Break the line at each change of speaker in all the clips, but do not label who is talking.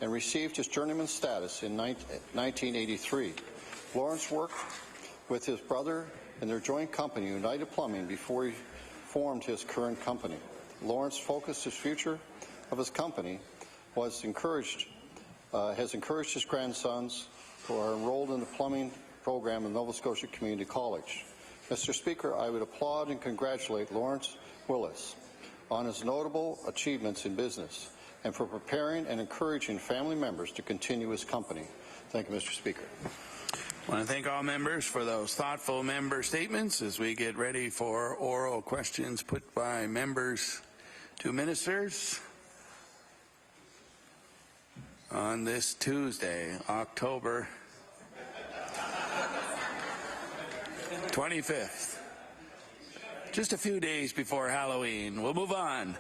and received his journeyman status in 1983. Lawrence worked with his brother in their joint company, United Plumbing, before he formed his current company. Lawrence focused his future of his company has encouraged his grandsons who are enrolled in the plumbing program in Nova Scotia Community College. Mr. Speaker, I would applaud and congratulate Lawrence Willis on his notable achievements in business and for preparing and encouraging family members to continue his company. Thank you, Mr. Speaker.
I want to thank all members for those thoughtful member statements as we get ready for oral questions put by members to ministers on this Tuesday, October 25th. Just a few days before Halloween. We'll move on.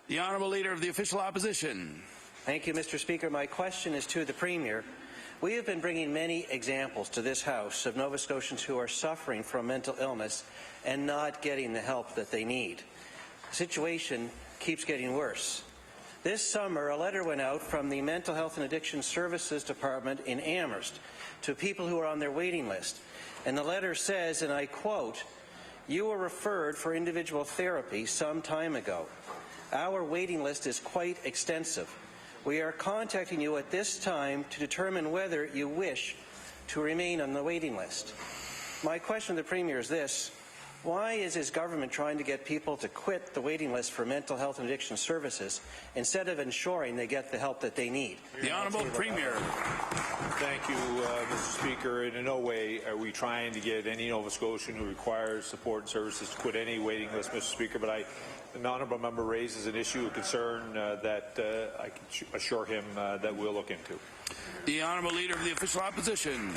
The Honourable Leader of the Official Opposition.
Thank you, Mr. Speaker. My question is to the Premier. We have been bringing many examples to this House of Nova Scotians who are suffering from mental illness and not getting the help that they need. The situation keeps getting worse. This summer, a letter went out from the Mental Health and Addiction Services Department in Amherst to people who are on their waiting list. And the letter says, and I quote, "You were referred for individual therapy some time ago. Our waiting list is quite extensive. We are contacting you at this time to determine whether you wish to remain on the waiting list." My question to the Premier is this: why is his government trying to get people to quit the waiting list for mental health and addiction services instead of ensuring they get the help that they need?
The Honourable Premier.
Thank you, Mr. Speaker. In no way are we trying to get any Nova Scotian who requires support and services to quit any waiting list, Mr. Speaker, but the honourable member raises an issue of concern that I can assure him that we'll look into.
The Honourable Leader of the Official Opposition.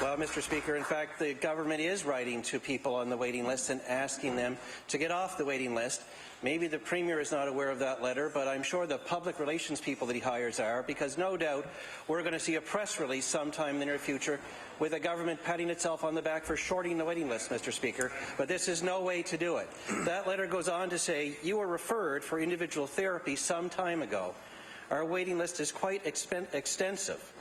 Well, Mr. Speaker, in fact, the government is writing to people on the waiting list and asking them to get off the waiting list. Maybe the Premier is not aware of that letter, but I'm sure the public relations people that he hires are, because no doubt we're going to see a press release sometime in the near future with the government patting itself on the back for shorting the waiting list, Mr. Speaker. But this is no way to do it. That letter goes on to say, "You were referred for individual therapy some time ago. Our waiting list is quite extensive.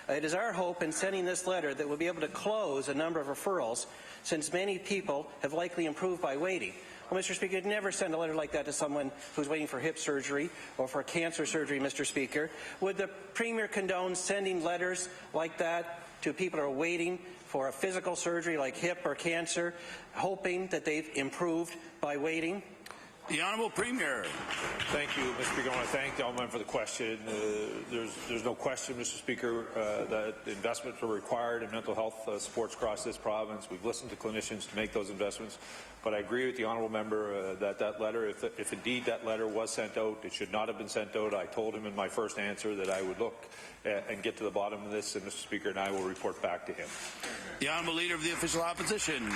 It is our hope in sending this letter that we'll be able to close a number of referrals, since many people have likely improved by waiting." Well, Mr. Speaker, you'd never send a letter like that to someone who's waiting for hip surgery or for cancer surgery, Mr. Speaker. Would the Premier condone sending letters like that to people who are waiting for a physical surgery like hip or cancer, hoping that they've improved by waiting?
The Honourable Premier.
Thank you, Mr. Speaker. I want to thank the honourable member for the question. There's no question, Mr. Speaker, that investments are required in mental health supports across this province. We've listened to clinicians to make those investments. But I agree with the honourable member that letter, if indeed that letter was sent out, it should not have been sent out. I told him in my first answer that I would look and get to the bottom of this, and Mr. Speaker, and I will report back to him.
The Honourable Leader of the Official Opposition.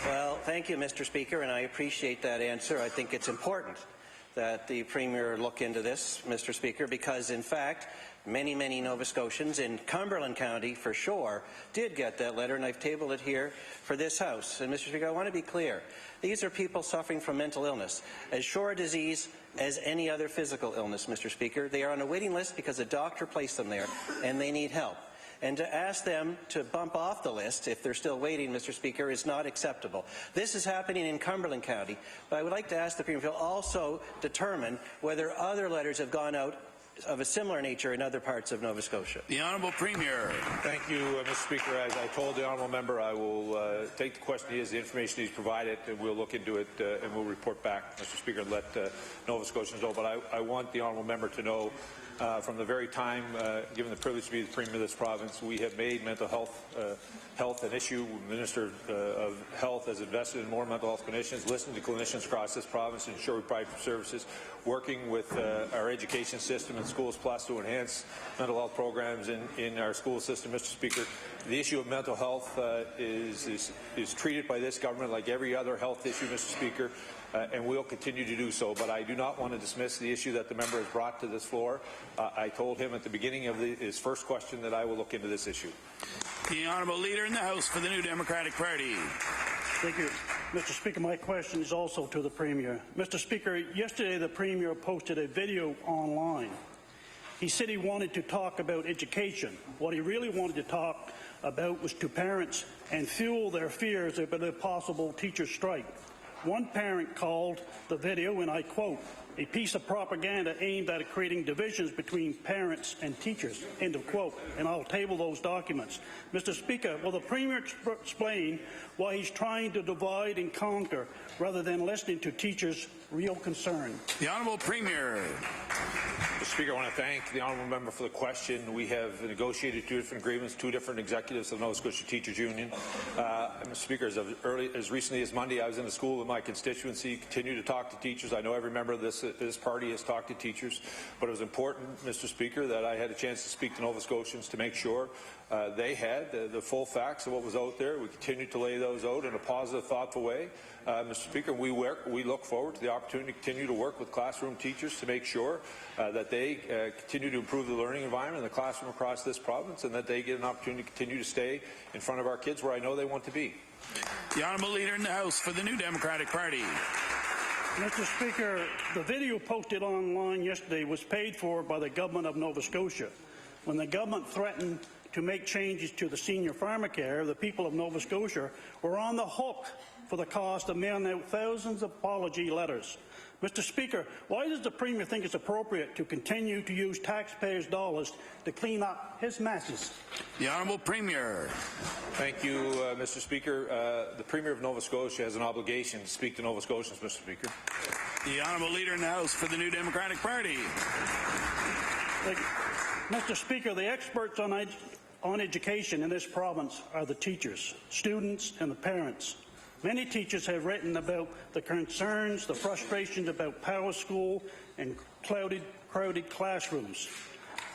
Well, thank you, Mr. Speaker, and I appreciate that answer. I think it's important that the Premier look into this, Mr. Speaker, because, in fact, many Nova Scotians in Cumberland County, for sure, did get that letter, and I've tabled it here for this House. And, Mr. Speaker, I want to be clear. These are people suffering from mental illness, as sure a disease as any other physical illness, Mr. Speaker. They are on a waiting list because a doctor placed them there, and they need help. And to ask them to bump off the list if they're still waiting, Mr. Speaker, is not acceptable. This is happening in Cumberland County, but I would like to ask the Premier to also determine whether other letters have gone out of a similar nature in other parts of Nova Scotia.
The Honourable Premier.
Thank you, Mr. Speaker. As I told the honourable member, I will take the question he has, the information he's provided, and we'll look into it and we'll report back, Mr. Speaker, and let Nova Scotians know. But I want the honourable member to know from the very time, given the privilege to be the Premier of this province, we have made mental health an issue. The Minister of Health has invested in more mental health clinicians, listened to clinicians across this province, and ensure we provide services, working with our education system and Schools Plus to enhance mental health programs in our school system, Mr. Speaker. The issue of mental health is treated by this government like every other health issue, Mr. Speaker. And we'll continue to do so. But I do not want to dismiss the issue that the member has brought to this floor. I told him at the beginning of his first question that I will look into this issue.
The Honourable Leader in the House for the New Democratic Party.
Thank you. Mr. Speaker, my question is also to the Premier. Mr. Speaker, yesterday the Premier posted a video online He said he wanted to talk about education. What he really wanted to talk about was to parents and fuel their fears about a possible teacher strike. One parent called the video, and I quote, "a piece of propaganda aimed at creating divisions between parents and teachers," end of quote, and I'll table those documents. Mr. Speaker, will the Premier explain why he's trying to divide and conquer rather than listening to teachers' real concern?
The Honourable Premier.
Mr. Speaker, I want to thank the honourable member for the question. We have negotiated 2 different agreements, 2 different executives of Nova Scotia Teachers Union. Mr. Speaker, as recently as Monday, I was in a school in my constituency, continue to talk to teachers. I know every member of this party has talked to teachers, but it was important, Mr. Speaker, that I had a chance to speak to Nova Scotians to make sure they had the full facts of what was out there. We continue to lay those out in a positive, thoughtful way. Mr. Speaker, we look forward to the opportunity to continue to work with classroom teachers to make sure that they continue to improve the learning environment in the classroom across this province, and that they get an opportunity to continue to stay in front of our kids where I know they want to be.
The Honourable Leader in the House for the New Democratic Party.
Mr. Speaker, the video posted online yesterday was paid for by the government of Nova Scotia. When the government threatened to make changes to the senior pharmacare, the people of Nova Scotia were on the hook for the cost of mailing out thousands of apology letters. Mr. Speaker, why does the Premier think it's appropriate to continue to use taxpayers' dollars to clean up his messes?
The Honourable Premier.
Thank you, Mr. Speaker. The Premier of Nova Scotia has an obligation to speak to Nova Scotians, Mr. Speaker.
The Honourable Leader in the House for the New Democratic Party.
Mr. Speaker, the experts on education in this province are the teachers, students and the parents. Many teachers have written about the concerns, the frustrations about power school and crowded classrooms.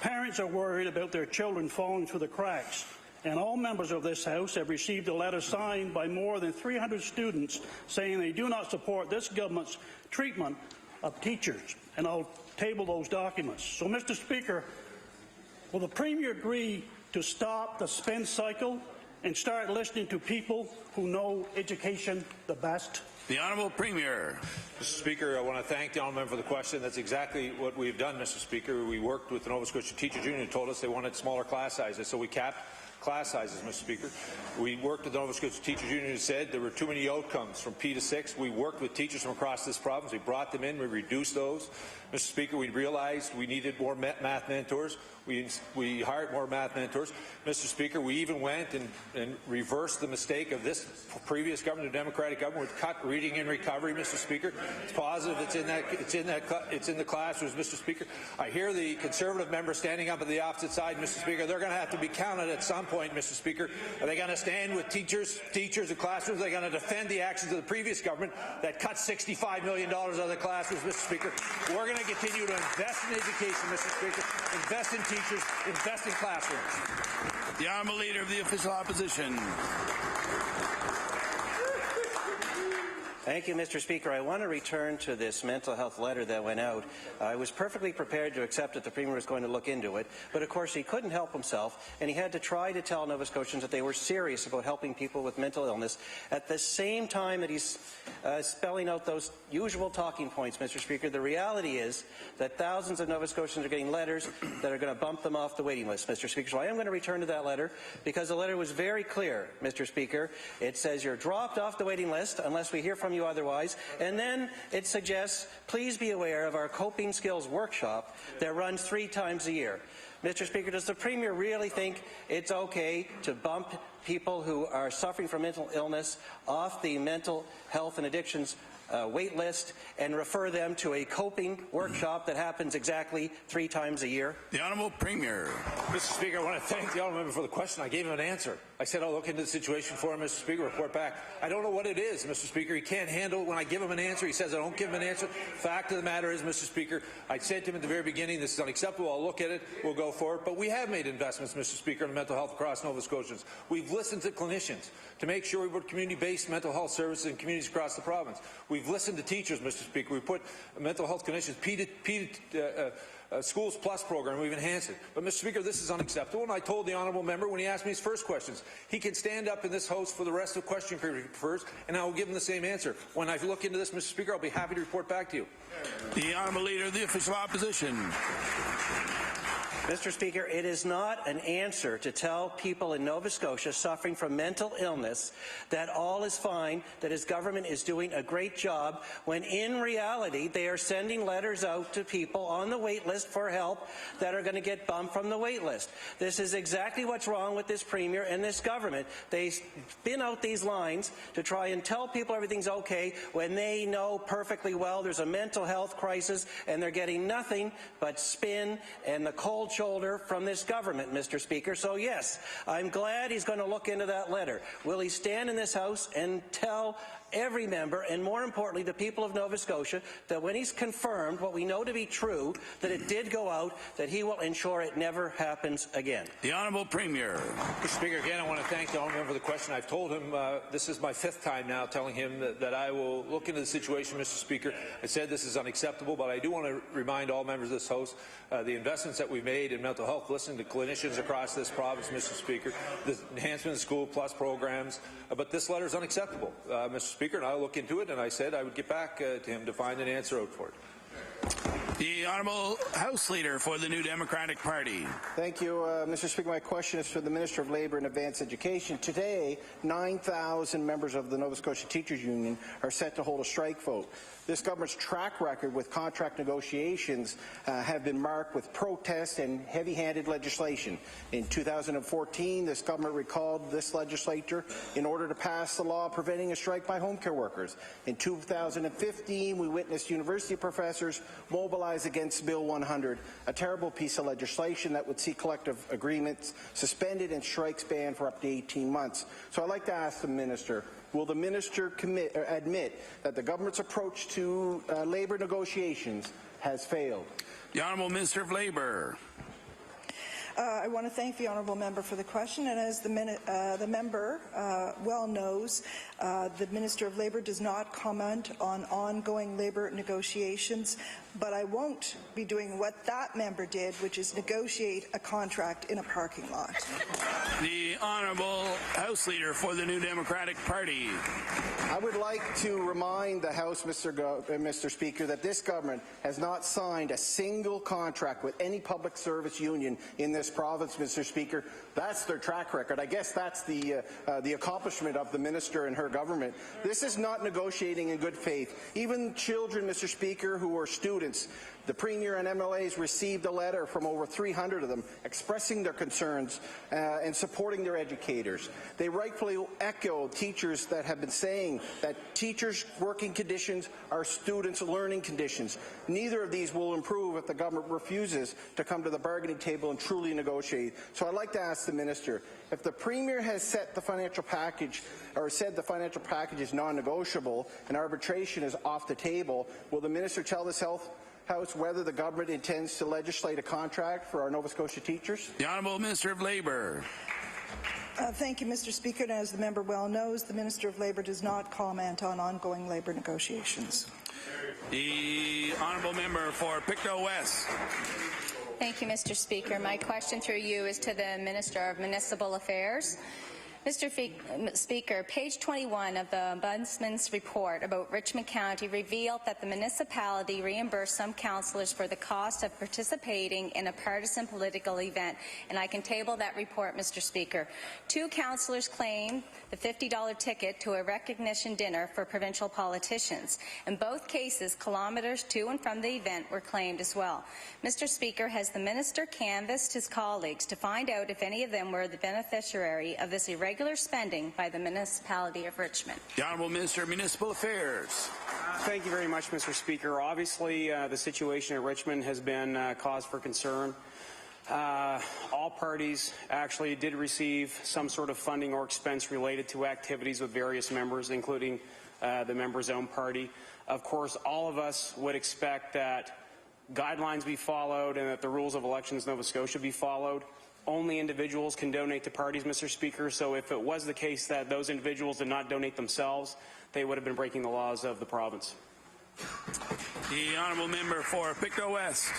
Parents are worried about their children falling through the cracks, and all members of this House have received a letter signed by more than 300 students saying they do not support this government's treatment of teachers, and I'll table those documents. So, Mr. Speaker, will the Premier agree to stop the spin cycle and start listening to people who know education the best?
The Honourable Premier.
Mr. Speaker, I want to thank the honourable member for the question. That's exactly what we've done, Mr. Speaker. We worked with the Nova Scotia Teachers Union who told us they wanted smaller class sizes, so we capped class sizes, Mr. Speaker. We worked with the Nova Scotia Teachers Union who said there were too many outcomes from P to 6. We worked with teachers from across this province. We brought them in. We reduced those. Mr. Speaker, we realized we needed more math mentors. We hired more math mentors. Mr. Speaker, we even went and reversed the mistake of this previous government, the Democratic government, which cut reading and recovery, Mr. Speaker. It's positive. It's in the classrooms, Mr. Speaker. I hear the Conservative member standing up at the opposite side, Mr. Speaker. They're going to have to be counted at some point, Mr. Speaker. Are they going to stand with teachers and classrooms? Are they going to defend the actions of the previous government that cut $65 million out of the classrooms, Mr. Speaker? We're going to continue to invest in education, Mr. Speaker, invest in teachers, invest in classrooms.
The Honourable Leader of the Official Opposition.
Thank you, Mr. Speaker. I want to return to this mental health letter that went out. I was perfectly prepared to accept that the Premier was going to look into it, but of course he couldn't help himself, and he had to try to tell Nova Scotians that they were serious about helping people with mental illness at the same time that he's spelling out those usual talking points, Mr. Speaker. The reality is that thousands of Nova Scotians are getting letters that are going to bump them off the waiting list, Mr. Speaker. So I am going to return to that letter because the letter was very clear, Mr. Speaker. It says you're dropped off the waiting list unless we hear from you otherwise, and then it suggests please be aware of our coping skills workshop that runs 3 times a year. Mr. Speaker, does the Premier really think it's okay to bump people who are suffering from mental illness off the mental health and addictions wait list and refer them to a coping workshop that happens exactly 3 times a year?
The Honourable Premier.
Mr. Speaker, I want to thank the honourable member for the question. I gave him an answer. I said I'll look into the situation for him, Mr. Speaker, report back. I don't know what it is, Mr. Speaker. He can't handle it when I give him an answer. He says I don't give him an answer. Fact of the matter is, Mr. Speaker, I said to him at the very beginning, this is unacceptable. I'll look at it. We'll go forward. But we have made investments, Mr. Speaker, in mental health across Nova Scotians. We've listened to clinicians to make sure we put community-based mental health services in communities across the province. We've listened to teachers, Mr. Speaker. We put mental health clinicians, Schools Plus program, we've enhanced it. But, Mr. Speaker, this is unacceptable, and I told the honourable member when he asked me his first questions, he can stand up in this House for the rest of the question period if he prefers, and I will give him the same answer. When I look into this, Mr. Speaker, I'll be happy to report back to you.
The Honourable Leader of the Official Opposition.
Mr. Speaker, it is not an answer to tell people in Nova Scotia suffering from mental illness that all is fine, that his government is doing a great job, when in reality they are sending letters out to people on the wait list for help that are going to get bumped from the wait list. This is exactly what's wrong with this Premier and this government. They spin out these lines to try and tell people everything's okay when they know perfectly well there's a mental health crisis, and they're getting nothing but spin and the cold shoulder from this government, Mr. Speaker. So yes, I'm glad he's going to look into that letter. Will he stand in this House and tell every member, and more importantly the people of Nova Scotia, that when he's confirmed what we know to be true, that it did go out, that he will ensure it never happens again?
The Honourable Premier.
Mr. Speaker, again, I want to thank the honourable member for the question. I've told him, this is my 5th time now telling him that I will look into the situation, Mr. Speaker. I said this is unacceptable, but I do want to remind all members of this House the investments that we've made in mental health, listening to clinicians across this province, Mr. Speaker, the enhancement of School Plus programs, but this letter is unacceptable, Mr. Speaker, and I'll look into it, and I said I would get back to him to find an answer out for it.
The Honourable House Leader for the New Democratic Party.
Thank you, Mr. Speaker. My question is for the Minister of Labour and Advanced Education. Today, 9,000 members of the Nova Scotia Teachers Union are set to hold a strike vote. This government's track record with contract negotiations have been marked with protest and heavy-handed legislation. In 2014, this government recalled this legislature in order to pass the law preventing a strike by home care workers. In 2015, we witnessed university professors mobilize against Bill 100, a terrible piece of legislation that would see collective agreements suspended and strikes banned for up to 18 months. So I'd like to ask the Minister, will the Minister admit that the government's approach to labour negotiations has failed?
The Honourable Minister of Labour.
I want to thank the honourable member for the question, and as the member well knows, the Minister of Labour does not comment on ongoing labour negotiations, but I won't be doing what that member did, which is negotiate a contract in a parking lot.
The Honourable House Leader for the New Democratic Party.
I would like to remind the House, Mr. Speaker, that this government has not signed a single contract with any public service union in this province, Mr. Speaker. That's their track record. I guess that's the accomplishment of the minister and her government. This is not negotiating in good faith. Even children, Mr. Speaker, who are students, the Premier and MLAs received a letter from over 300 of them expressing their concerns and supporting their educators. They rightfully echo teachers that have been saying that teachers' working conditions are students' learning conditions. Neither of these will improve if the government refuses to come to the bargaining table and truly negotiate. So I'd like to ask the Minister, if the Premier has set the financial package or said the financial package is non-negotiable and arbitration is off the table, will the Minister tell this House whether the government intends to legislate a contract for our Nova Scotia teachers?
The Honourable Minister of Labour.
Thank you, Mr. Speaker. And as the member well knows, the Minister of Labour does not comment on ongoing labour negotiations.
The Honourable Member for Pictou West.
Thank you, Mr. Speaker. My question through you is to the Minister of Municipal Affairs. Mr. Speaker, page 21 of the Ombudsman's report about Richmond County revealed that the municipality reimbursed some councillors for the cost of participating in a partisan political event, and I can table that report, Mr. Speaker. 2 councillors claimed the $50 ticket to a recognition dinner for provincial politicians. In both cases, kilometres to and from the event were claimed as well. Mr. Speaker, has the minister canvassed his colleagues to find out if any of them were the beneficiary of this irregular spending by the municipality of Richmond?
The Honourable Minister of Municipal Affairs.
Thank you very much, Mr. Speaker. Obviously, the situation at Richmond has been cause for concern. All parties actually did receive some sort of funding or expense related to activities with various members, including the member's own party. Of course, all of us would expect that guidelines be followed and that the rules of elections in Nova Scotia be followed. Only individuals can donate to parties, Mr. Speaker, so if it was the case that those individuals did not donate themselves, they would have been breaking the laws of the province.
The Honourable Member for Pictou West.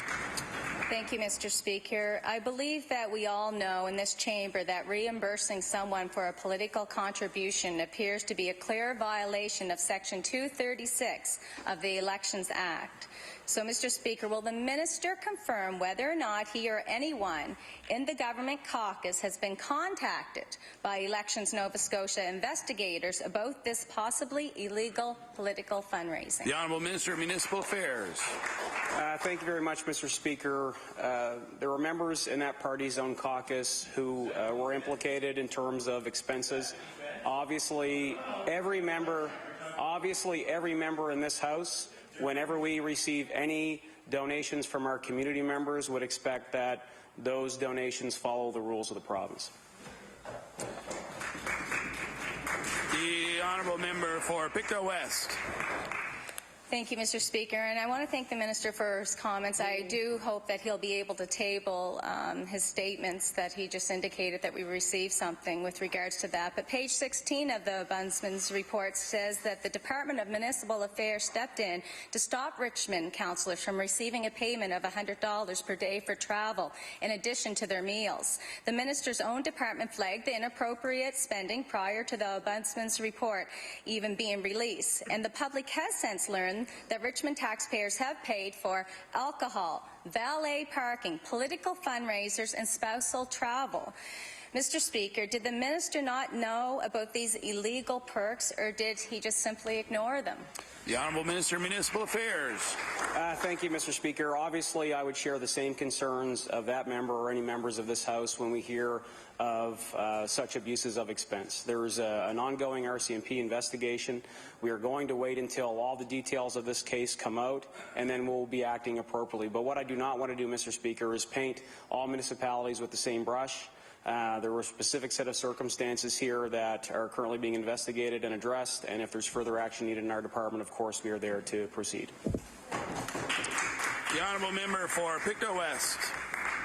Thank you, Mr. Speaker. I believe that we all know in this chamber that reimbursing someone for a political contribution appears to be a clear violation of Section 236 of the Elections Act. So, Mr. Speaker, will the minister confirm whether or not he or anyone in the government caucus has been contacted by Elections Nova Scotia investigators about this possibly illegal political fundraising?
The Honourable Minister of Municipal Affairs.
Thank you very much, Mr. Speaker. There were members in that party's own caucus who were implicated in terms of expenses. Obviously, every member in this House, whenever we receive any donations from our community members, would expect that those donations follow the rules of the province.
The Honourable Member for Pictou West.
Thank you, Mr. Speaker, and I want to thank the Minister for his comments. I do hope that he'll be able to table his statements that he just indicated that we received something with regards to that. But page 16 of the Ombudsman's report says that the Department of Municipal Affairs stepped in to stop Richmond councillors from receiving a payment of $100 per day for travel in addition to their meals. The Minister's own department flagged the inappropriate spending prior to the Ombudsman's report even being released, and the public has since learned that Richmond taxpayers have paid for alcohol, valet parking, political fundraisers, and spousal travel. Mr. Speaker, did the Minister not know about these illegal perks, or did he just simply ignore them?
The Honourable Minister of Municipal Affairs.
Thank you, Mr. Speaker. Obviously, I would share the same concerns of that member or any members of this House when we hear of such abuses of expense. There is an ongoing RCMP investigation. We are going to wait until all the details of this case come out, and then we'll be acting appropriately. But what I do not want to do, Mr. Speaker, is paint all municipalities with the same brush. There were a specific set of circumstances here that are currently being investigated and addressed, and if there's further action needed in our department, of course, we are there to proceed.
The Honourable Member for Pictou West.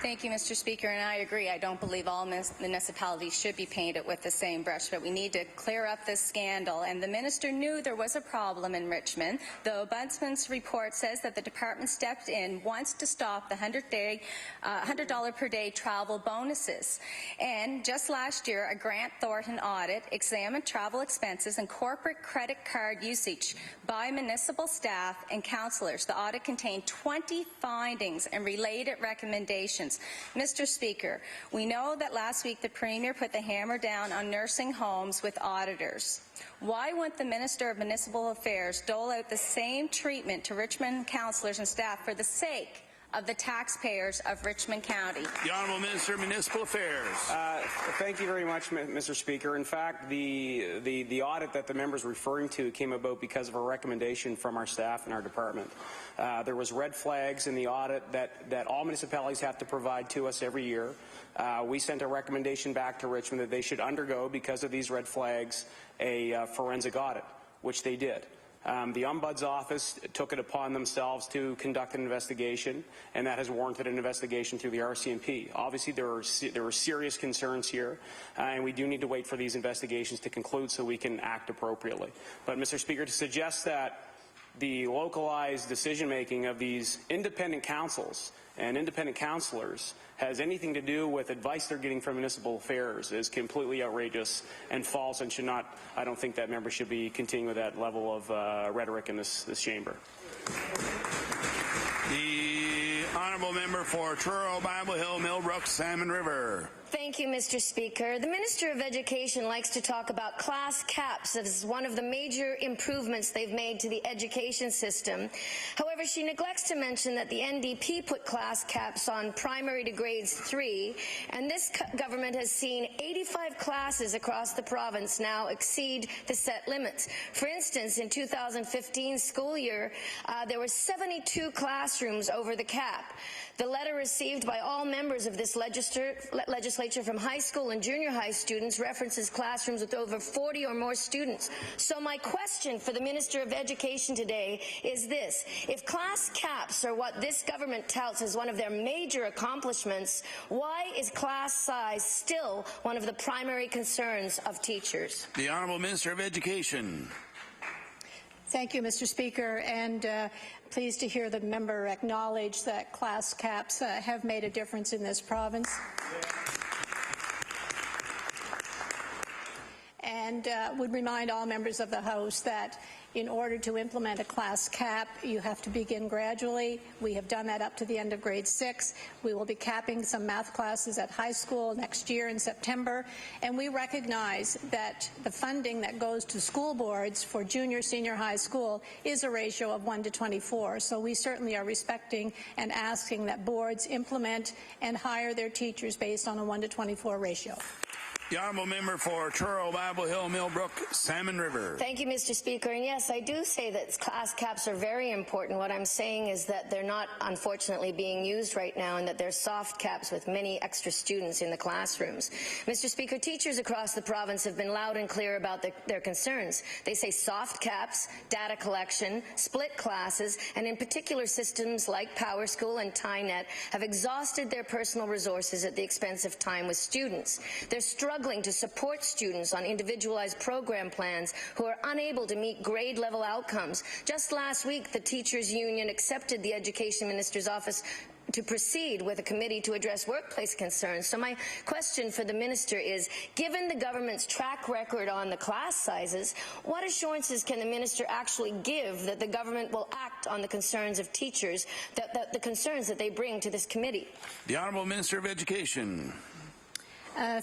Thank you, Mr. Speaker, and I agree. I don't believe all municipalities should be painted with the same brush, but we need to clear up this scandal. And the Minister knew there was a problem in Richmond. The Ombudsman's report says that the department stepped in once to stop the $100 per day travel bonuses. And just last year, a Grant Thornton audit examined travel expenses and corporate credit card usage by municipal staff and councillors. The audit contained 20 findings and related recommendations. Mr. Speaker, we know that last week the Premier put the hammer down on nursing homes with auditors. Why wouldn't the Minister of Municipal Affairs dole out the same treatment to Richmond councillors and staff for the sake of the taxpayers of Richmond County?
The Honourable Minister of Municipal Affairs.
Thank you very much, Mr. Speaker. In fact, the audit that the member is referring to came about because of a recommendation from our staff in our department. There was red flags in the audit that all municipalities have to provide to us every year. We sent a recommendation back to Richmond that they should undergo, because of these red flags, a forensic audit, which they did. The Ombuds Office took it upon themselves to conduct an investigation, and that has warranted an investigation through the RCMP. Obviously, there are serious concerns here, and we do need to wait for these investigations to conclude so we can act appropriately. But, Mr. Speaker, to suggest that the localized decision-making of these independent councils and independent councillors has anything to do with advice they're getting from municipal affairs is completely outrageous and false, and should not. I don't think that member should be continuing with that level of rhetoric in this chamber.
The Honourable Member for Truro, Bible Hill, Millbrook, Salmon River.
Thank you, Mr. Speaker. The Minister of Education likes to talk about class caps as one of the major improvements they've made to the education system. However, she neglects to mention that the NDP put class caps on primary to grades 3, and this government has seen 85 classes across the province now exceed the set limits. For instance, in 2015 school year, there were 72 classrooms over the cap. The letter received by all members of this legislature from high school and junior high students references classrooms with over 40 or more students. So my question for the Minister of Education today is this: if class caps are what this government touts as one of their major accomplishments, why is class size still one of the primary concerns of teachers?
The Honourable Minister of Education.
Thank you, Mr. Speaker, and pleased to hear the member acknowledge that class caps have made a difference in this province. And would remind all members of the House that in order to implement a class cap, you have to begin gradually. We have done that up to the end of grade 6. We will be capping some math classes at high school next year in September, and we recognize that the funding that goes to school boards for junior, senior high school is a ratio of 1 to 24. So we certainly are respecting and asking that boards implement and hire their teachers based on a 1 to 24 ratio.
The honourable member for Truro, Bible Hill, Millbrook, Salmon River.
Thank you, Mr. Speaker. And yes, I do say that class caps are very important. What I'm saying is that they're not, unfortunately, being used right now, and that they're soft caps with many extra students in the classrooms. Mr. Speaker, teachers across the province have been loud and clear about their concerns. They say soft caps, data collection, split classes, and in particular systems like PowerSchool and TiNet have exhausted their personal resources at the expense of time with students. They're struggling to support students on individualized program plans who are unable to meet grade-level outcomes. Just last week, the Teachers Union accepted the Education Minister's office to proceed with a committee to address workplace concerns. So my question for the minister is, given the government's track record on the class sizes, what assurances can the minister actually give that the government will act on the concerns of teachers, the concerns that they bring to this committee?
The Honourable Minister of Education.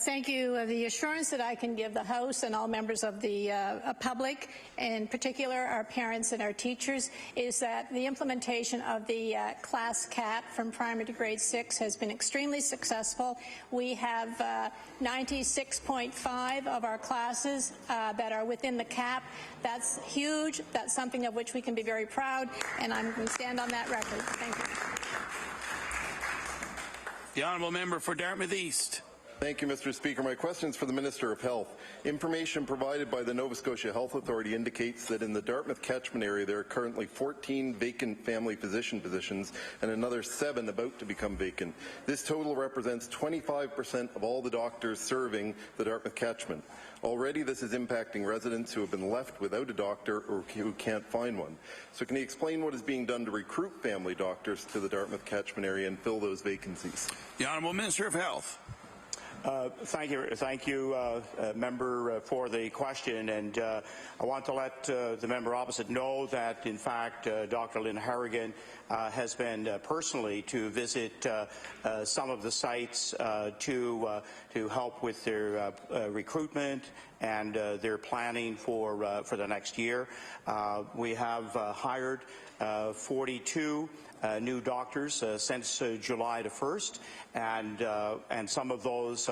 Thank you. The assurance that I can give the House and all members of the public, in particular our parents and our teachers, is that the implementation of the class cap from primary to grade 6 has been extremely successful. We have 96.5 of our classes that are within the cap. That's huge. That's something of which we can be very proud, and I'm going to stand on that record. Thank you.
The Honourable Member for Dartmouth East.
Thank you, Mr. Speaker. My question is for the Minister of Health. Information provided by the Nova Scotia Health Authority indicates that in the Dartmouth catchment area there are currently 14 vacant family physician positions and another 7 about to become vacant. This total represents 25% of all the doctors serving the Dartmouth catchment. Already this is impacting residents who have been left without a doctor or who can't find one. So can he explain what is being done to recruit family doctors to the Dartmouth catchment area and fill those vacancies?
The Honourable Minister of Health.
Thank you, member, for the question, and I want to let the member opposite know that, in fact, Dr. Lynn Harrigan has been personally to visit some of the sites to help with their recruitment and their planning for the next year. We have hired 42 new doctors since July the 1st, and some of those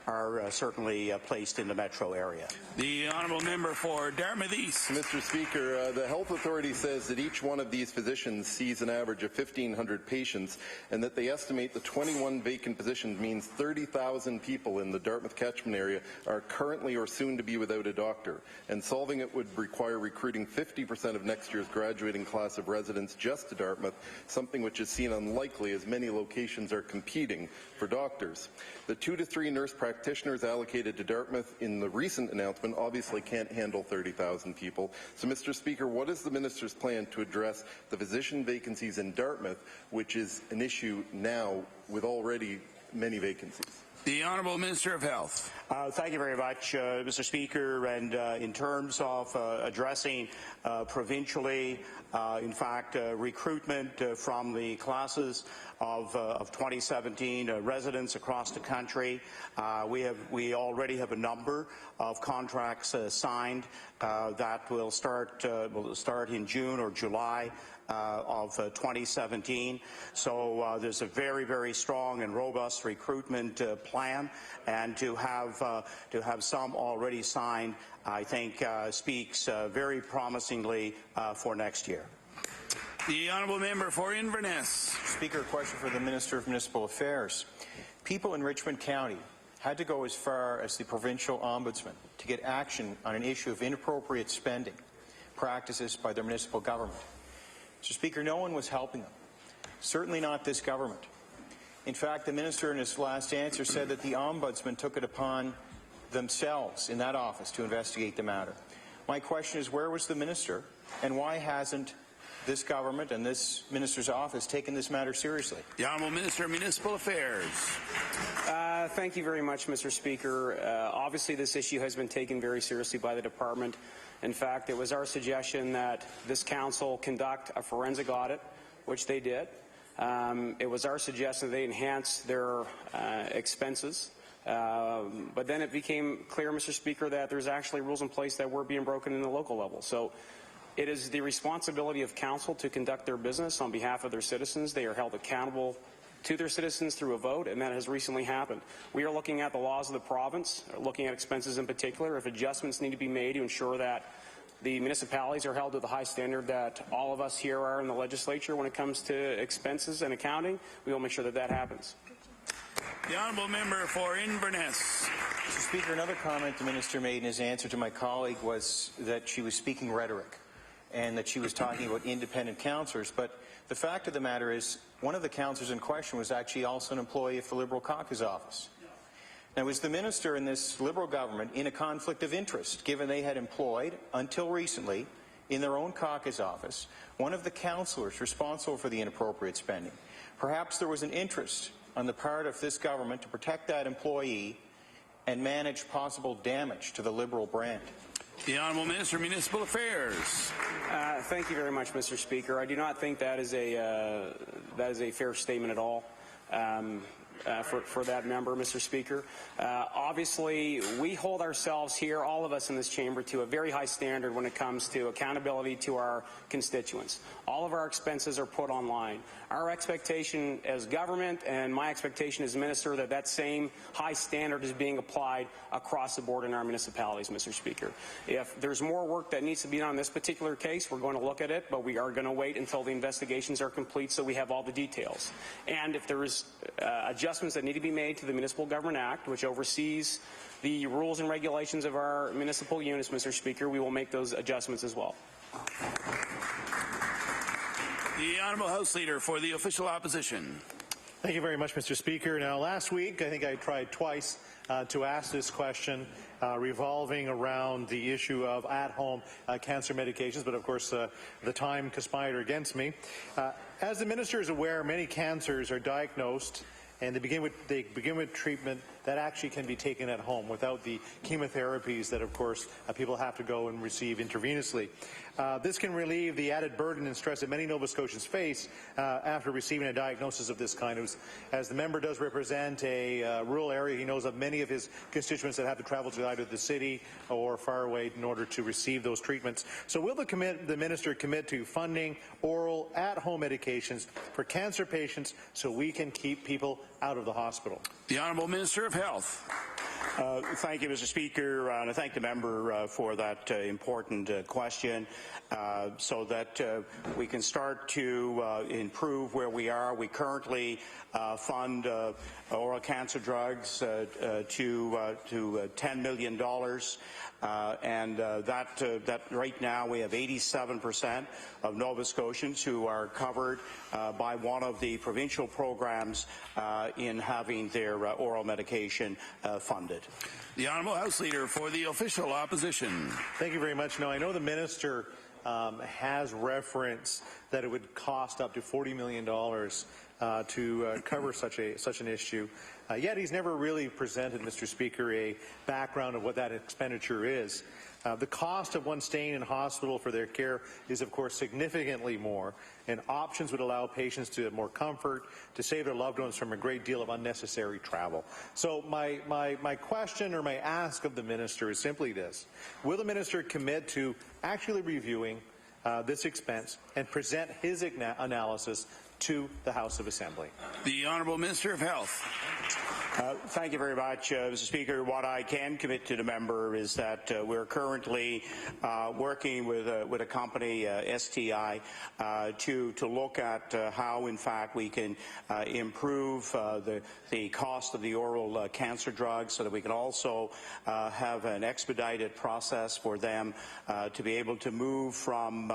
are certainly placed in the metro area.
The honourable member for Dartmouth East.
Mr. Speaker, the Health Authority says that each one of these physicians sees an average of 1,500 patients, and that they estimate the 21 vacant positions means 30,000 people in the Dartmouth catchment area are currently or soon to be without a doctor, and solving it would require recruiting 50% of next year's graduating class of residents just to Dartmouth, something which is seen unlikely as many locations are competing for doctors. The 2 to 3 nurse practitioners allocated to Dartmouth in the recent announcement obviously can't handle 30,000 people. So, Mr. Speaker, what is the minister's plan to address the physician vacancies in Dartmouth, which is an issue now with already many vacancies?
The Honourable Minister of Health.
Thank you very much, Mr. Speaker. And in terms of addressing provincially, in fact, recruitment from the classes of 2017 residents across the country, we already have a number of contracts signed that will start in June or July of 2017. So there's a very, very strong and robust recruitment plan, and to have some already signed, I think speaks very promisingly for next year.
The honourable member for Inverness.
Speaker, a question for the Minister of Municipal Affairs. People in Richmond County had to go as far as the provincial ombudsman to get action on an issue of inappropriate spending practices by their municipal government. Mr. Speaker, no one was helping them, certainly not this government. In fact, the minister in his last answer said that the ombudsman took it upon themselves in that office to investigate the matter. My question is, where was the minister, and why hasn't this government and this minister's office taken this matter seriously?
The Honourable Minister of Municipal Affairs.
Thank you very much, Mr. Speaker. Obviously, this issue has been taken very seriously by the department. In fact, it was our suggestion that this council conduct a forensic audit, which they did. It was our suggestion that they enhance their expenses. But then it became clear, Mr. Speaker, that there's actually rules in place that were being broken in the local level. So it is the responsibility of council to conduct their business on behalf of their citizens. They are held accountable to their citizens through a vote, and that has recently happened. We are looking at the laws of the province, looking at expenses in particular. If adjustments need to be made to ensure that the municipalities are held to the high standard that all of us here are in the legislature when it comes to expenses and accounting, we will make sure that that happens.
The honourable member for Inverness.
Mr. Speaker, another comment the minister made in his answer to my colleague was that she was speaking rhetoric and that she was talking about independent councillors. But the fact of the matter is, one of the councillors in question was actually also an employee of the Liberal caucus office. Now, was the minister in this Liberal government in a conflict of interest, given they had employed, until recently, in their own caucus office, one of the councillors responsible for the inappropriate spending? Perhaps there was an interest on the part of this government to protect that employee and manage possible damage to the Liberal brand.
The Honourable Minister of Municipal Affairs.
Thank you very much, Mr. Speaker. I do not think that is a fair statement at all. For that member, Mr. Speaker. Obviously, we hold ourselves here, all of us in this chamber, to a very high standard when it comes to accountability to our constituents. All of our expenses are put online. Our expectation as government and my expectation as minister that that same high standard is being applied across the board in our municipalities, Mr. Speaker. If there's more work that needs to be done on this particular case, we're going to look at it, but we are going to wait until the investigations are complete so we have all the details. And if there is adjustments that need to be made to the Municipal Government Act, which oversees the rules and regulations of our municipal units, Mr. Speaker, we will make those adjustments as well.
The Honourable House Leader for the Official Opposition.
Thank you very much, Mr. Speaker. Now, last week, I think I tried twice to ask this question revolving around the issue of at-home cancer medications, but of course the time conspired against me. As the Minister is aware, many cancers are diagnosed and they begin with treatment that actually can be taken at home without the chemotherapies that, of course, people have to go and receive intravenously. This can relieve the added burden and stress that many Nova Scotians face after receiving a diagnosis of this kind. As the member does represent a rural area, he knows of many of his constituents that have to travel to either the city or far away in order to receive those treatments. So will the minister commit to funding oral at-home medications for cancer patients so we can keep people out of the hospital?
The Honourable Minister of Health.
Thank you, Mr. Speaker, and I thank the member for that important question so that we can start to improve where we are. We currently fund oral cancer drugs to $10 million, and that right now we have 87% of Nova Scotians who are covered by one of the provincial programs in having their oral medication funded.
The Honourable House Leader for the Official Opposition.
Thank you very much. Now, I know the minister has referenced that it would cost up to $40 million to cover such an issue. Yet he's never really presented, Mr. Speaker, a background of what that expenditure is. The cost of one staying in hospital for their care is, of course, significantly more, and options would allow patients to have more comfort, to save their loved ones from a great deal of unnecessary travel. So my question or my ask of the minister is simply this. Will the minister commit to actually reviewing this expense and present his analysis to the House of Assembly?
The Honourable Minister of Health.
Thank you very much, Mr. Speaker. What I can commit to the member is that we're currently working with a company, STI, to look at how, in fact, we can improve the cost of the oral cancer drugs so that we can also have an expedited process for them to be able to move from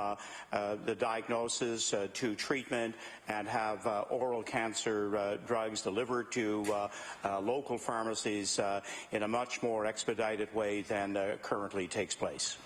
the diagnosis to treatment and have oral cancer drugs delivered to local pharmacies in a much more expedited way than currently takes place.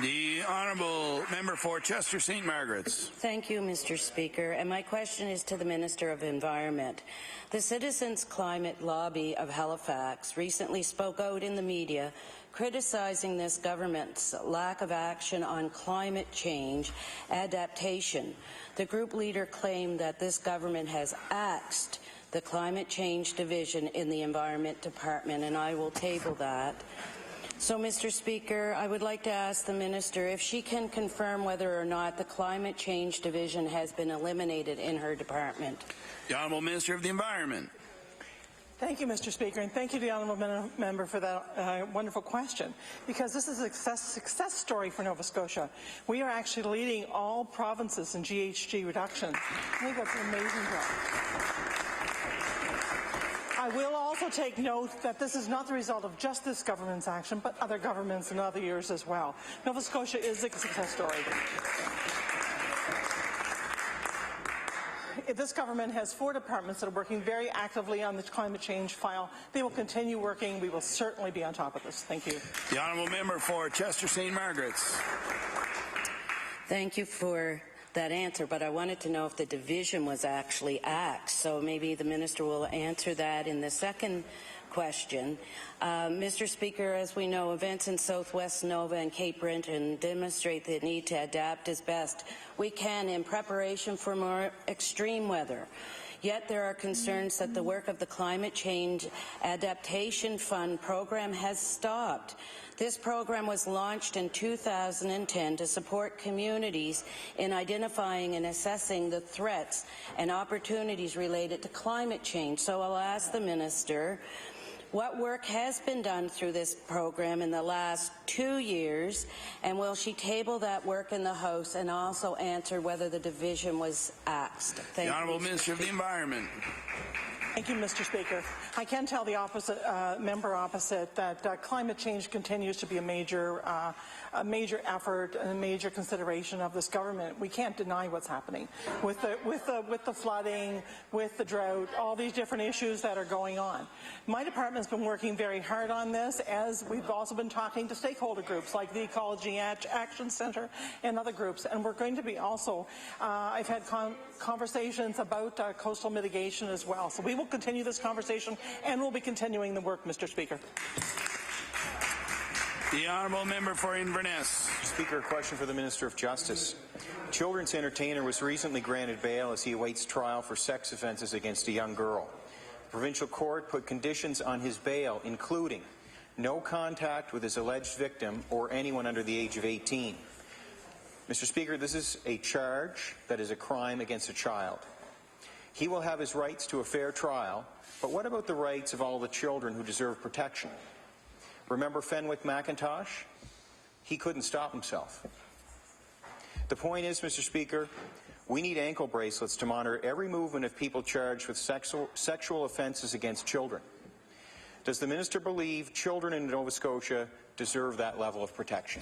The Honourable Member for Chester St. Margaret's.
Thank you, Mr. Speaker. And my question is to the Minister of Environment. The Citizens Climate Lobby of Halifax recently spoke out in the media criticizing this government's lack of action on climate change adaptation. The group leader claimed that this government has axed the Climate Change Division in the Environment Department, and I will table that. So, Mr. Speaker, I would like to ask the Minister if she can confirm whether or not the Climate Change Division has been eliminated in her department.
The Honourable Minister of the Environment.
Thank you, Mr. Speaker, and thank you to the honourable member for that wonderful question, because this is a success story for Nova Scotia. We are actually leading all provinces in GHG reduction. I think that's an amazing job. I will also take note that this is not the result of just this government's action, but other governments in other years as well. Nova Scotia is a success story. This government has 4 departments that are working very actively on the climate change file. They will continue working. We will certainly be on top of this. Thank you.
The honourable member for Chester St. Margaret's.
Thank you for that answer, but I wanted to know if the division was actually axed. So maybe the minister will answer that in the second question. Mr. Speaker, as we know, events in Southwest Nova and Cape Breton demonstrate the need to adapt as best we can in preparation for more extreme weather. Yet there are concerns that the work of the Climate Change Adaptation Fund program has stopped. This program was launched in 2010 to support communities in identifying and assessing the threats and opportunities related to climate change. So I'll ask the Minister, what work has been done through this program in the last 2 years, and will she table that work in the House and also answer whether the division was axed? Thank
the Honourable
you,
Minister of the Environment.
Thank you, Mr. Speaker. I can tell the member opposite that climate change continues to be a major effort and a major consideration of this government. We can't deny what's happening with the flooding, with the drought, all these different issues that are going on. My department's been working very hard on this, as we've also been talking to stakeholder groups like the Ecology Action Centre and other groups. And we're going to be also, I've had conversations about coastal mitigation as well. So we will continue this conversation, and we'll be continuing the work, Mr. Speaker.
The honourable member for Inverness.
Speaker, a question for the Minister of Justice. A children's entertainer was recently granted bail as he awaits trial for sex offences against a young girl. The provincial court put conditions on his bail, including no contact with his alleged victim or anyone under the age of 18. Mr. Speaker, this is a charge that is a crime against a child. He will have his rights to a fair trial, but what about the rights of all the children who deserve protection? Remember Fenwick McIntosh? He couldn't stop himself. The point is, Mr. Speaker, we need ankle bracelets to monitor every movement of people charged with sexual offences against children. Does the minister believe children in Nova Scotia deserve that level of protection?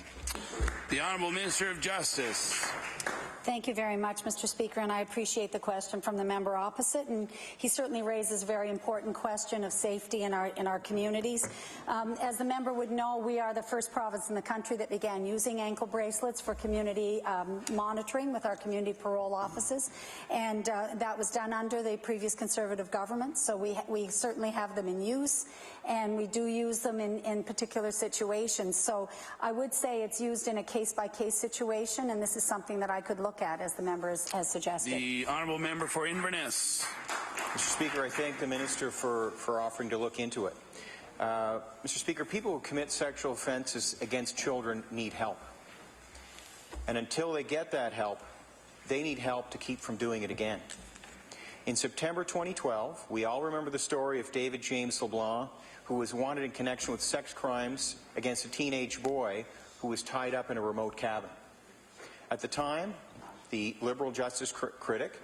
The Honourable Minister of Justice.
Thank you very much, Mr. Speaker, and I appreciate the question from the member opposite, and he certainly raises a very important question of safety in our communities. As the member would know, we are the first province in the country that began using ankle bracelets for community monitoring with our community parole offices, and that was done under the previous Conservative government, so we certainly have them in use, and we do use them in particular situations. So I would say it's used in a case-by-case situation, and this is something that I could look at, as the member has suggested.
The honourable member for Inverness.
Mr. Speaker, I thank the minister for offering to look into it. Mr. Speaker, people who commit sexual offences against children need help. And until they get that help, they need help to keep from doing it again. In September 2012, we all remember the story of David James LeBlanc, who was wanted in connection with sex crimes against a teenage boy who was tied up in a remote cabin. At the time, the Liberal Justice critic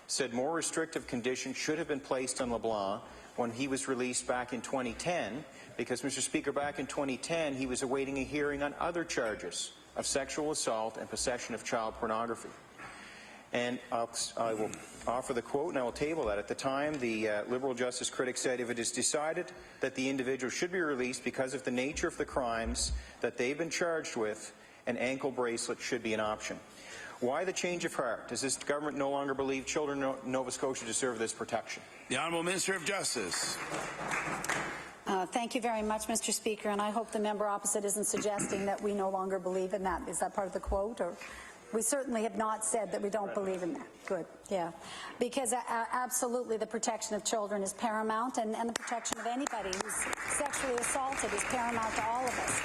said more restrictive conditions should have been placed on LeBlanc when he was released back in 2010, because, Mr. Speaker, back in 2010 he was awaiting a hearing on other charges of sexual assault and possession of child pornography. And I will offer the quote, and I will table that. At the time, the Liberal Justice critic said, if it is decided that the individual should be released because of the nature of the crimes that they've been charged with, an ankle bracelet should be an option. Why the change of heart? Does this government no longer believe children in Nova Scotia deserve this protection?
The Honourable Minister of Justice.
Thank you very much, Mr. Speaker, and I hope the member opposite isn't suggesting that we no longer believe in that. Is that part of the quote? Or we certainly have not said that we don't believe in that. Good, yeah. Because absolutely the protection of children is paramount, and the protection of anybody who's sexually assaulted is paramount to all of us.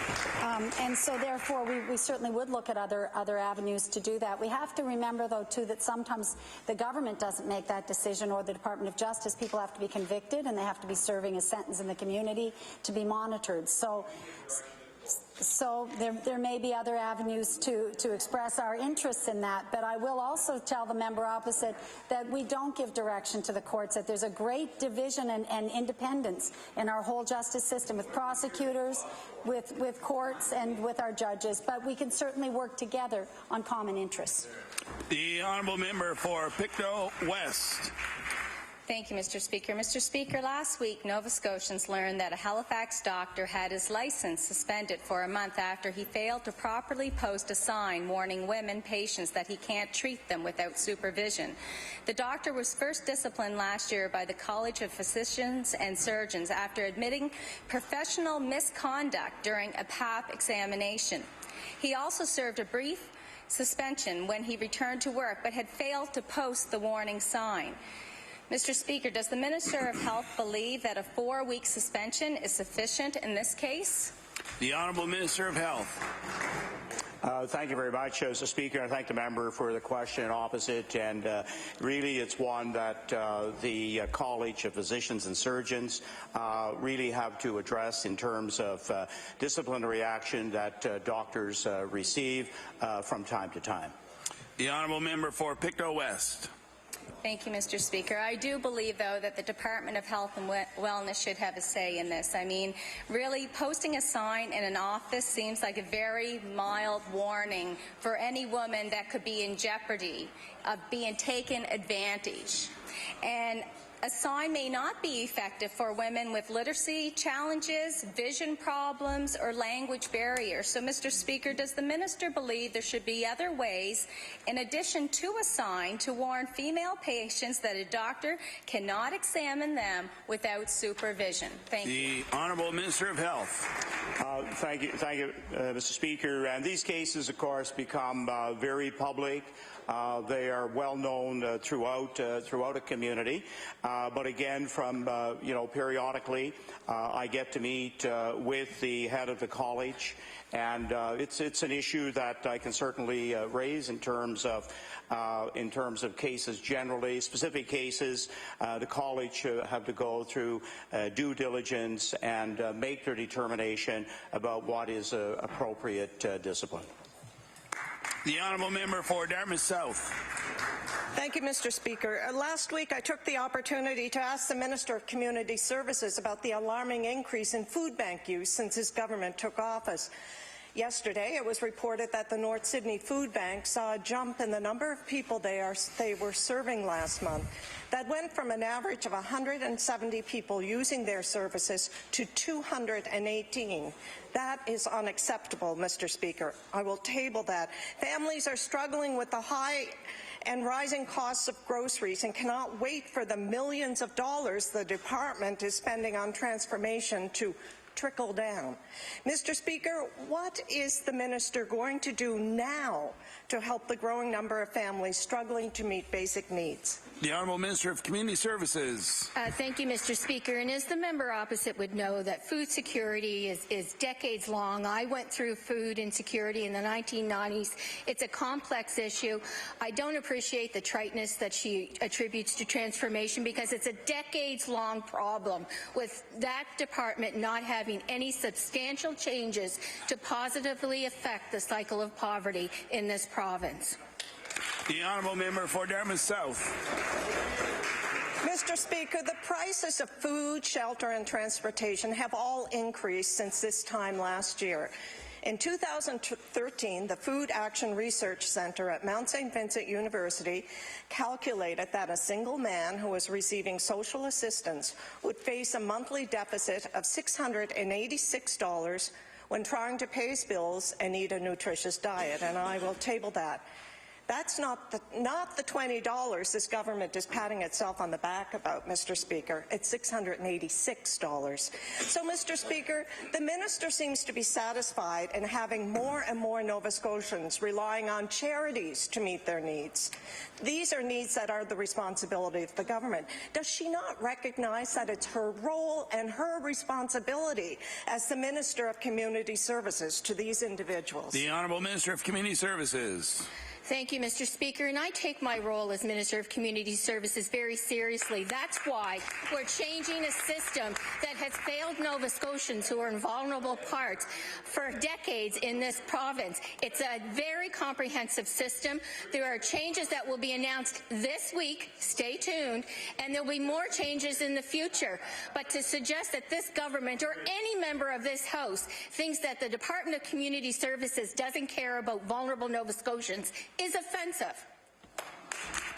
And so therefore we certainly would look at other avenues to do that. We have to remember, though, too, that sometimes the government doesn't make that decision, or the Department of Justice. People have to be convicted, and they have to be serving a sentence in the community to be monitored. So there may be other avenues to express our interests in that, but I will also tell the member opposite that we don't give direction to the courts, that there's a great division and independence in our whole justice system, with prosecutors, with courts, and with our judges, but we can certainly work together on common interests.
The honourable member for Pictou West.
Thank you, Mr. Speaker. Mr. Speaker, last week, Nova Scotians learned that a Halifax doctor had his license suspended for a month after he failed to properly post a sign warning women patients that he can't treat them without supervision. The doctor was first disciplined last year by the College of Physicians and Surgeons after admitting professional misconduct during a PAP examination. He also served a brief suspension when he returned to work, but had failed to post the warning sign. Mr. Speaker, does the Minister of Health believe that a 4-week suspension is sufficient in this case?
The Honourable Minister of Health.
Thank you very much, Mr. Speaker. I thank the member for the question opposite. And really, it's one that the College of Physicians and Surgeons really have to address in terms of disciplinary action that doctors receive from time to time.
The Honourable Member for Pictou West.
Thank you, Mr. Speaker. I do believe, though, that the Department of Health and Wellness should have a say in this. I mean, really, posting a sign in an office seems like a very mild warning for any woman that could be in jeopardy of being taken advantage. And a sign may not be effective for women with literacy challenges, vision problems, or language barriers. So, Mr. Speaker, does the minister believe there should be other ways, in addition to a sign, to warn female patients that a doctor cannot examine them without supervision? Thank you.
The Honourable Minister of Health.
Thank you, Mr. Speaker. And these cases, of course, become very public. They are well known throughout a community. But again, from periodically, I get to meet with the head of the college, and it's an issue that I can certainly raise in terms of cases generally. Specific cases, the college have to go through due diligence and make their determination about what is appropriate discipline.
The Honourable Member for Dartmouth South.
Thank you, Mr. Speaker. Last week, I took the opportunity to ask the Minister of Community Services about the alarming increase in food bank use since his government took office. Yesterday, it was reported that the North Sydney Food Bank saw a jump in the number of people they were serving last month. That went from an average of 170 people using their services to 218. That is unacceptable, Mr. Speaker. I will table that. Families are struggling with the high and rising costs of groceries and cannot wait for the millions of dollars the department is spending on transformation to trickle down. Mr. Speaker, what is the minister going to do now to help the growing number of families struggling to meet basic needs?
The Honourable Minister of Community Services.
Thank you, Mr. Speaker. And as the member opposite would know, that food security is decades long. I went through food insecurity in the 1990s. It's a complex issue. I don't appreciate the triteness that she attributes to transformation, because it's a decades-long problem with that department not having any substantial changes to positively affect the cycle of poverty in this province.
The Honourable Member for Dartmouth South.
Mr. Speaker, the prices of food, shelter and transportation have all increased since this time last year. In 2013, the Food Action Research Centre at Mount St. Vincent University calculated that a single man who was receiving social assistance would face a monthly deficit of $686 when trying to pay his bills and eat a nutritious diet, and I will table that. That's not the $20 this government is patting itself on the back about, Mr. Speaker. It's $686. So, Mr. Speaker, the minister seems to be satisfied in having more and more Nova Scotians relying on charities to meet their needs. These are needs that are the responsibility of the government. Does she not recognize that it's her role and her responsibility as the Minister of Community Services to these individuals?
The Honourable Minister of Community Services.
Thank you, Mr. Speaker, and I take my role as Minister of Community Services very seriously. That's why we're changing a system that has failed Nova Scotians who are in vulnerable parts for decades in this province. It's a very comprehensive system. There are changes that will be announced this week. Stay tuned. And there'll be more changes in the future. But to suggest that this government or any member of this House thinks that the Department of Community Services doesn't care about vulnerable Nova Scotians is offensive.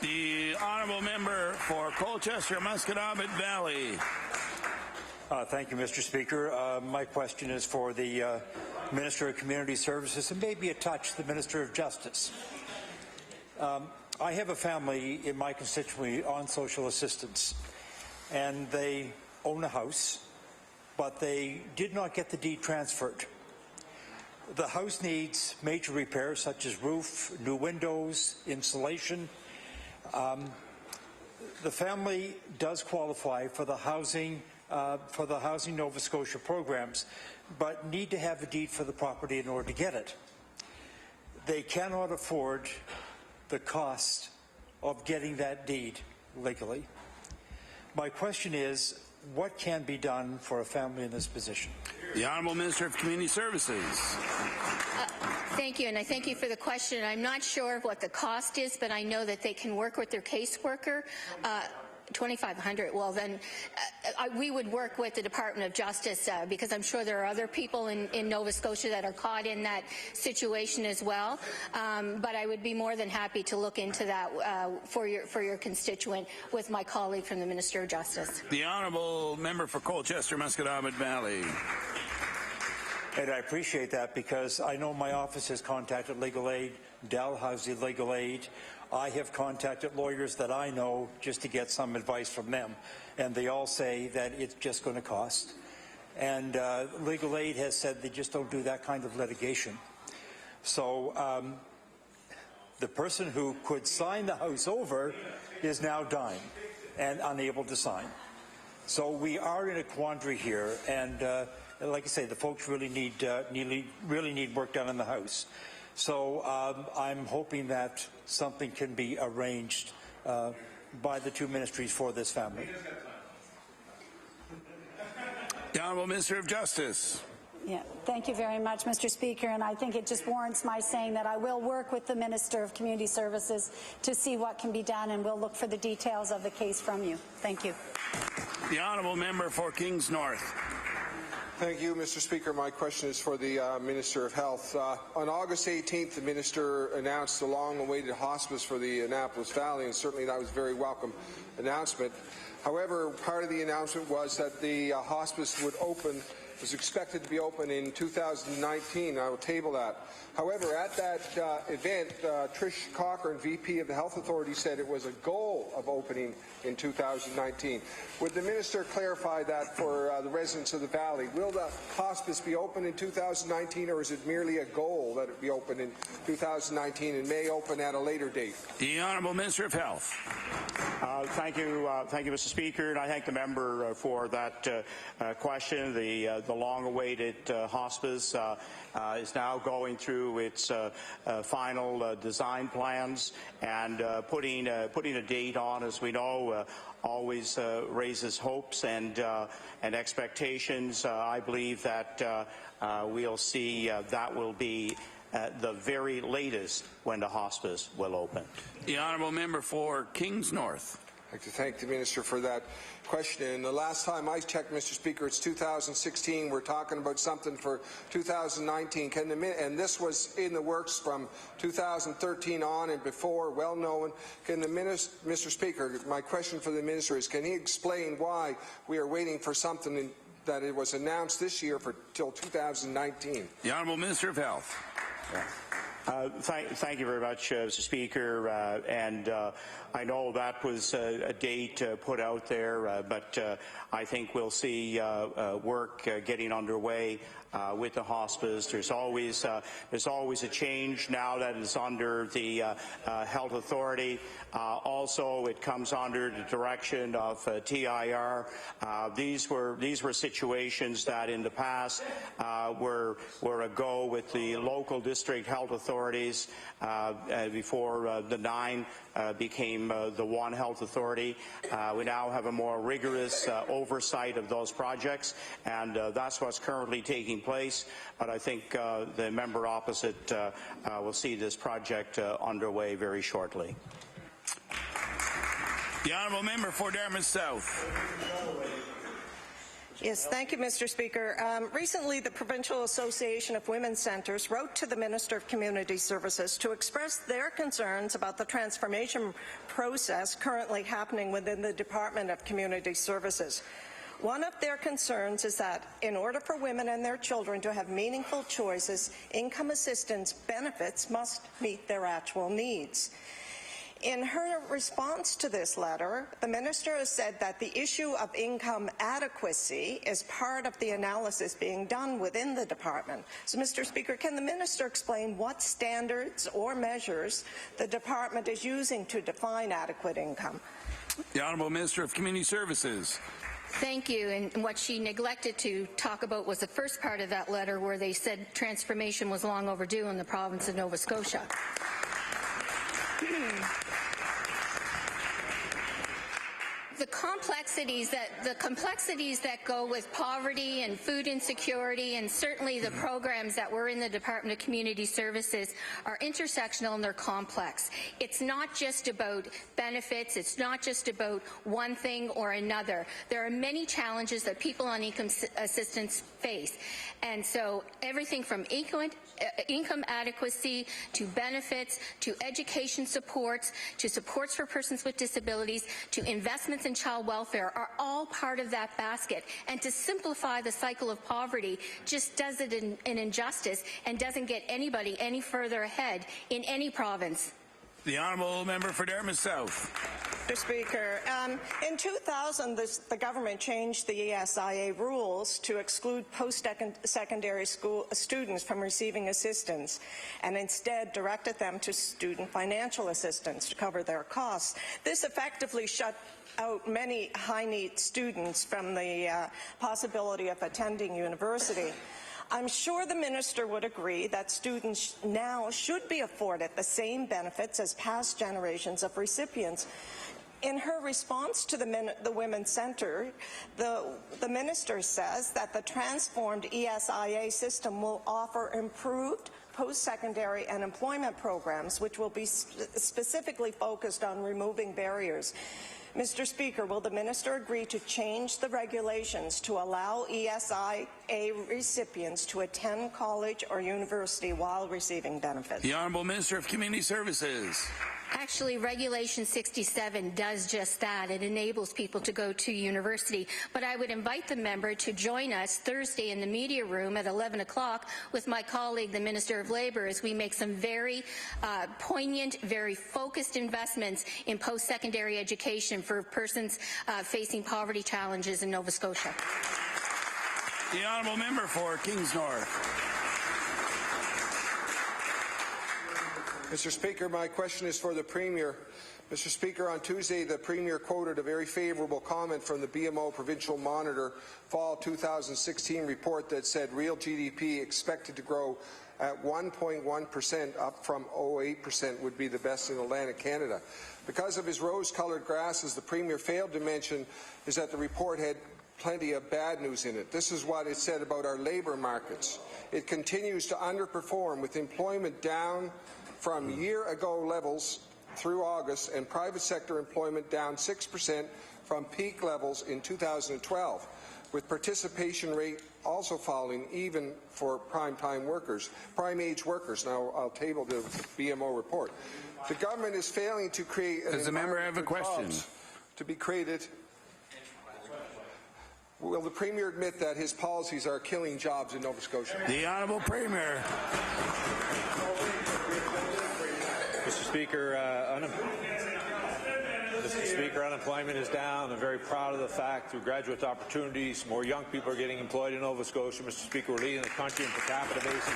The Honourable Member for Colchester, Musquedominant Valley.
Thank you, Mr. Speaker. My question is for the Minister of Community Services and maybe a touch the Minister of Justice. I have a family in my constituency on social assistance, and they own a house, but they did not get the deed transferred. The house needs major repairs such as roof, new windows, insulation. The family does qualify for the Housing Nova Scotia programs, but need to have a deed for the property in order to get it. They cannot afford the cost of getting that deed legally. My question is, what can be done for a family in this position?
The Honourable Minister of Community Services.
Thank you, and I thank you for the question. I'm not sure what the cost is, but I know that they can work with their caseworker. $2,500. Well, then we would work with the Department of Justice because I'm sure there are other people in Nova Scotia that are caught in that situation as well. But I would be more than happy to look into that for your constituent with my colleague from the Minister of Justice.
The Honourable Member for Colchester, Musquedominant Valley.
And I appreciate that because I know my office has contacted legal aid, Dalhousie Legal Aid. I have contacted lawyers that I know just to get some advice from them, and they all say that it's just going to cost. And legal aid has said they just don't do that kind of litigation. So the person who could sign the house over is now dying and unable to sign. So we are in a quandary here, and like I say, the folks really need work done in the house. So I'm hoping that something can be arranged by the two ministries for this family.
The Honourable Minister of Justice.
Yeah, thank you very much, Mr. Speaker, and I think it just warrants my saying that I will work with the Minister of Community Services to see what can be done, and we'll look for the details of the case from you. Thank you.
The Honourable Member for Kings North.
Thank you, Mr. Speaker. My question is for the Minister of Health. On August 18th, the Minister announced the long-awaited hospice for the Annapolis Valley, and certainly that was a very welcome announcement. However, part of the announcement was that the hospice was expected to be open in 2019. I will table that. However, at that event, Trish Cochran, VP of the Health Authority, said it was a goal of opening in 2019. Would the Minister clarify that for the residents of the Valley? Will the hospice be open in 2019, or is it merely a goal that it be open in 2019 and may open at a later date?
The Honourable Minister of Health.
Thank you, Mr. Speaker, and I thank the member for that question. The long-awaited hospice is now going through its final design plans, and putting a date on, as we know, always raises hopes and expectations. I believe that we'll see that will be the very latest when the hospice will open.
The Honourable Member for Kings North.
I'd like to thank the Minister for that question. And the last time I checked, Mr. Speaker, it's 2016. We're talking about something for 2019. And this was in the works from 2013 on and before, well known. Can the Mr. Speaker, my question for the Minister is, can he explain why we are waiting for something that it was announced this year for till 2019?
The Honourable Minister of Health.
Yeah.
Thank you very much, Mr. Speaker. I know that was a date put out there, but I think we'll see work getting underway with the hospice. There's always a change now that is under the Health Authority. Also, it comes under the direction of TIR. These were situations that in the past were a go with the local district health authorities before the 9 became the one health authority. We now have a more rigorous oversight of those projects, and that's what's currently taking place. But I think the member opposite will see this project underway very shortly.
The honourable member for Dartmouth South.
Yes, thank you, Mr. Speaker. Recently, the Provincial Association of Women's Centres wrote to the Minister of Community Services to express their concerns about the transformation process currently happening within the Department of Community Services. One of their concerns is that in order for women and their children to have meaningful choices, income assistance benefits must meet their actual needs. In her response to this letter, the minister has said that the issue of income adequacy is part of the analysis being done within the department. So, Mr. Speaker, can the minister explain what standards or measures the department is using to define adequate income?
The Honourable Minister of Community Services.
Thank you. And what she neglected to talk about was the first part of that letter where they said transformation was long overdue in the province of Nova Scotia. The complexities that go with poverty and food insecurity, and certainly the programs that were in the Department of Community Services, are intersectional and they're complex. It's not just about benefits. It's not just about one thing or another. There are many challenges that people on income assistance face, and so everything from income adequacy to benefits to education supports to supports for persons with disabilities to investments in child welfare are all part of that basket. And to simplify the cycle of poverty just does it an injustice and doesn't get anybody any further ahead in any province.
The honourable member for Dartmouth South.
Mr. Speaker, in 2000, the government changed the ESIA rules to exclude post-secondary school students from receiving assistance and instead directed them to student financial assistance to cover their costs. This effectively shut out many high-need students from the possibility of attending university. I'm sure the minister would agree that students now should be afforded the same benefits as past generations of recipients. In her response to the Women's Centre, the minister says that the transformed ESIA system will offer improved post-secondary and employment programs, which will be specifically focused on removing barriers. Mr. Speaker, will the minister agree to change the regulations to allow ESIA recipients to attend college or university while receiving benefits?
The Honourable Minister of Community Services.
Actually, Regulation 67 does just that. It enables people to go to university. But I would invite the member to join us Thursday in the media room at 11 o'clock with my colleague, the Minister of Labour, as we make some very poignant, very focused investments in post-secondary education for persons facing poverty challenges in Nova Scotia.
The honourable member for Kings North.
Mr. Speaker, my question is for the Premier. Mr. Speaker, on Tuesday, the Premier quoted a very favourable comment from the BMO Provincial Monitor Fall 2016 report that said real GDP expected to grow at 1.1%, up from 0.8%, would be the best in Atlantic Canada. Because of his rose-coloured glasses, the Premier failed to mention is that the report had plenty of bad news in it. This is what it said about our labour markets. It continues to underperform, with employment down from year-ago levels through August, and private sector employment down 6% from peak levels in 2012, with participation rate also falling even for prime-age workers. Now, I'll table the BMO report. The government is failing to create an
Does the member have a question?
To be created. Will the Premier admit that his policies are killing jobs in Nova Scotia?
The Honourable Premier.
Mr. Speaker, unemployment is down. I'm very proud of the fact through graduate opportunities, more young people are getting employed in Nova Scotia. Mr. Speaker, we're leading the country in per capita basis.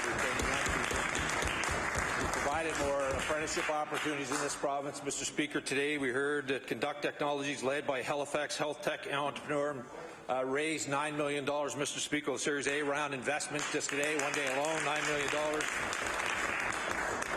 We've provided more apprenticeship opportunities in this province. Mr. Speaker, today we heard that Conduct Technologies, led by Halifax health tech entrepreneur, raised $9 million, Mr. Speaker, with Series A round investment just today, one day alone, $9 million.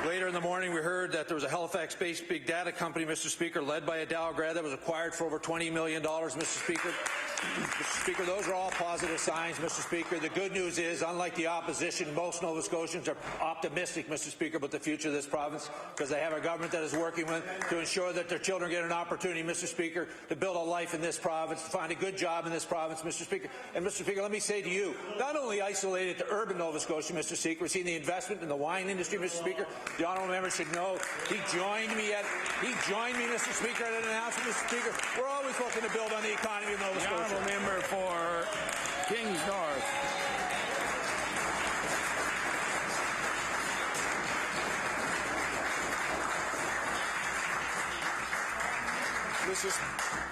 Later in the morning, we heard that there was a Halifax-based big data company, Mr. Speaker, led by a Dow grad that was acquired for over $20 million, Mr. Speaker. Mr. Speaker, those are all positive signs, Mr. Speaker. The good news is, unlike the opposition, most Nova Scotians are optimistic, Mr. Speaker, about the future of this province because they have a government that is working with to ensure that their children get an opportunity, Mr. Speaker, to build a life in this province, to find a good job in this province, Mr. Speaker. And, Mr. Speaker, let me say to you, not only isolated to urban Nova Scotia, Mr. Speaker, we're seeing the investment in the wine industry, Mr. Speaker. The honourable member should know he joined me, Mr. Speaker, at an announcement, Mr. Speaker. We're always looking to build on the economy of Nova Scotia.
Member for Kings North.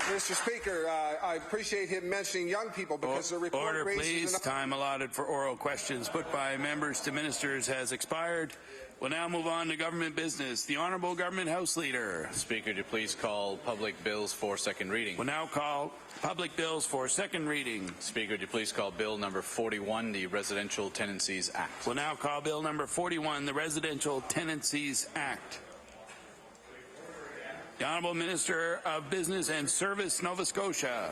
Mr. Speaker, I appreciate him mentioning young people because the report
Order,
raises...
please. Time allotted for oral questions put by members to ministers has expired. We'll now move on to government business. The Honourable Government House Leader.
Speaker, to please call public bills for second reading.
We'll now call public bills for second reading.
Speaker, to please call Bill number 41, the Residential Tenancies Act.
We'll now call Bill number 41, the Residential Tenancies Act. The Honourable Minister of Business and Service, Nova Scotia.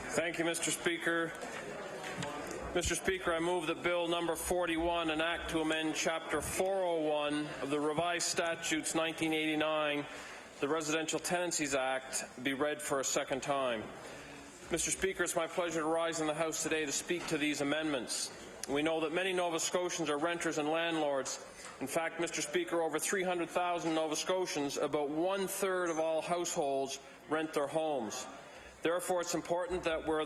Thank you, Mr. Speaker. Mr. Speaker, I move that Bill number 41, an act to amend Chapter 401 of the Revised Statutes 1989, the Residential Tenancies Act, be read for a second time. Mr. Speaker, it's my pleasure to rise in the House today to speak to these amendments. We know that many Nova Scotians are renters and landlords. In fact, Mr. Speaker, over 300,000 Nova Scotians, about 1/3 of all households, rent their homes. Therefore, it's important that where